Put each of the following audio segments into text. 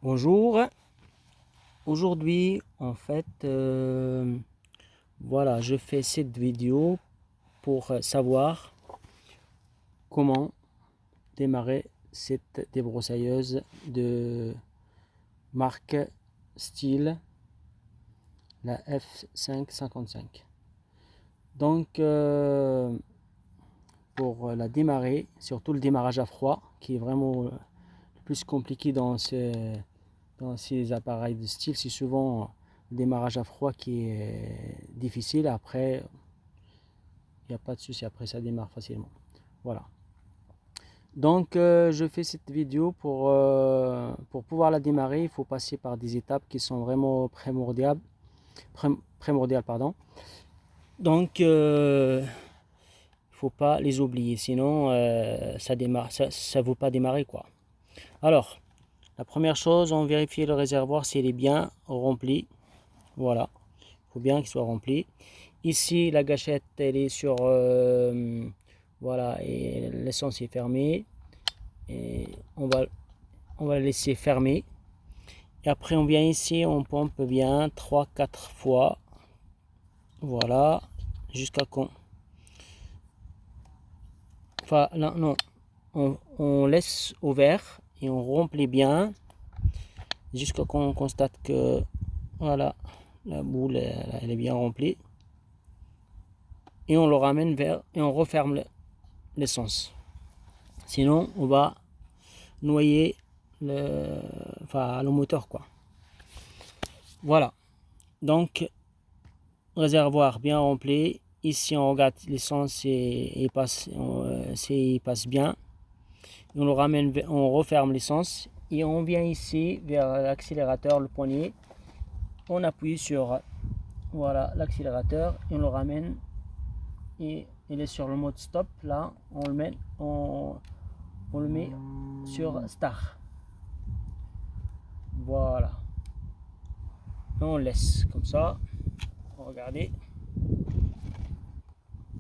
Bonjour, aujourd'hui en fait voilà, je fais cette vidéo pour savoir comment démarrer cette débroussailleuse de marque Stihl, la F555. Donc pour la démarrer, surtout le démarrage à froid qui est vraiment le plus compliqué dans ces appareils de style, c'est souvent le démarrage à froid qui est difficile. Après, il n'y a pas de souci, après ça démarre facilement. Voilà. Donc, je fais cette vidéo pour pouvoir la démarrer. Il faut passer par des étapes qui sont vraiment primordiales, pardon. Donc, il ne faut pas les oublier, sinon ça démarre, ça vaut pas démarrer quoi. Alors, la première chose, on vérifie le réservoir s'il est bien rempli. Voilà, il faut bien qu'il soit rempli. Ici, la gâchette, elle est sur... voilà, et l'essence est fermée. Et on va la laisser fermer. Et après, on vient ici, on pompe bien 3-4 fois. Voilà, jusqu'à qu'on... Enfin, là, non, on laisse ouvert et on remplit bien jusqu'à qu'on constate que, voilà, la boule, elle est bien remplie. Et on le ramène vers et on referme l'essence. Sinon, on va noyer le moteur quoi. Voilà. Donc, réservoir bien rempli. Ici, on regarde l'essence et il passe bien. On le ramène, on referme l'essence et on vient ici vers l'accélérateur, le poignet. On appuie sur voilà l'accélérateur et on le ramène. Et il est sur le mode stop. Là, on le met sur Start. Voilà. On laisse comme ça. Regardez.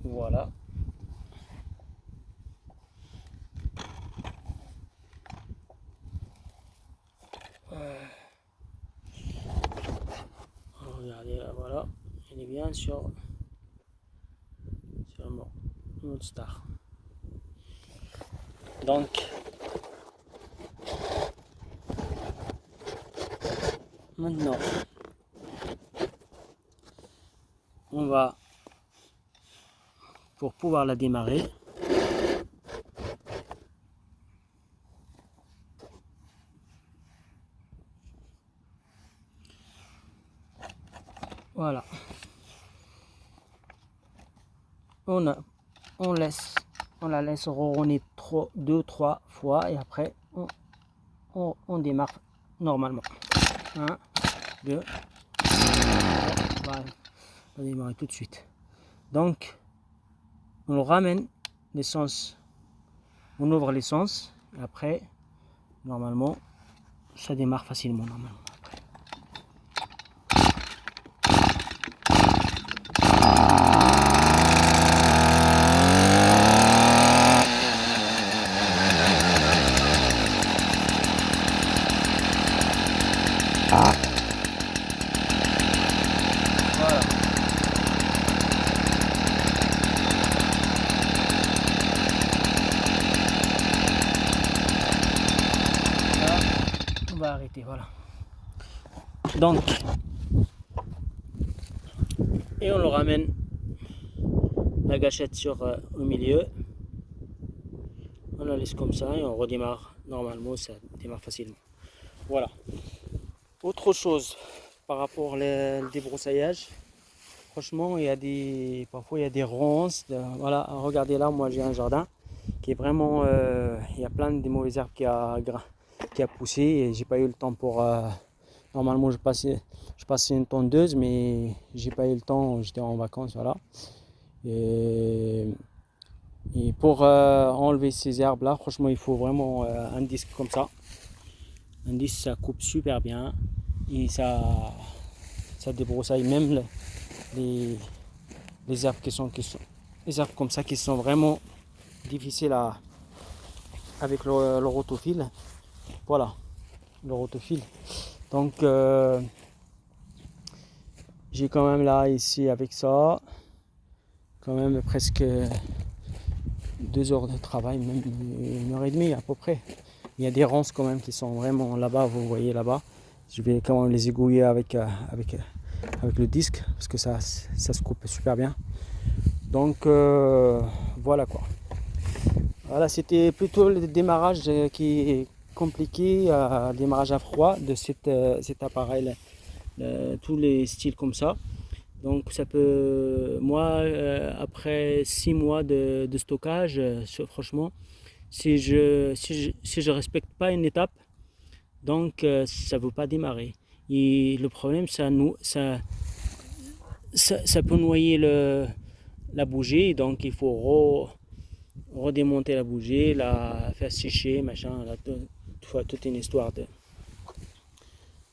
Voilà. Regardez là, voilà. Il est bien sur le mode Start. Donc, maintenant, on va, pour pouvoir la démarrer, voilà, on la laisse ronronner 2-3 fois et après on démarre normalement. 1, 2, on va démarrer tout de suite. Donc, on ramène l'essence, on ouvre l'essence et après, normalement, ça démarre facilement normalement. Voilà. Là, on va arrêter, voilà. Donc, et on le ramène la gâchette au milieu. On la laisse comme ça et on redémarre normalement, ça démarre facilement. Voilà. Autre chose par rapport au débroussaillage, franchement, parfois il y a des ronces. Voilà, regardez là, moi j'ai un jardin qui est vraiment, il y a plein de mauvaises herbes qui a poussé et j'ai pas eu le temps pour. Normalement, je passais une tondeuse, mais j'ai pas eu le temps. J'étais en vacances, voilà. Et pour enlever ces herbes là, franchement, il faut vraiment un disque comme ça. Un disque, ça coupe super bien et ça débroussaille même les herbes les herbes comme ça qui sont vraiment difficiles avec le rotofil. Voilà. le rotofil. Donc j'ai quand même là ici avec ça quand même presque 2 heures de travail, même 1 heure et demie à peu près. Il y a des ronces quand même qui sont vraiment là-bas, vous voyez là-bas. Je vais quand même les égouiller avec le disque parce que ça se coupe super bien. Donc voilà quoi. Voilà, c'était plutôt le démarrage qui est compliqué, le démarrage à froid de cet appareil, tous les styles comme ça. Donc ça peut, moi, après 6 mois de stockage, franchement, si je respecte pas une étape, donc ça ne veut pas démarrer. Et le problème, ça peut noyer la bougie, donc il faut redémonter la bougie, la faire sécher, machin, là, toute une histoire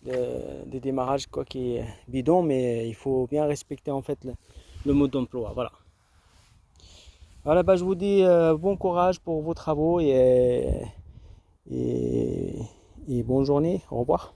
de démarrage quoi, qui est bidon, mais il faut bien respecter en fait le mode d'emploi. Voilà. Voilà, bah, je vous dis bon courage pour vos travaux et bonne journée. Au revoir.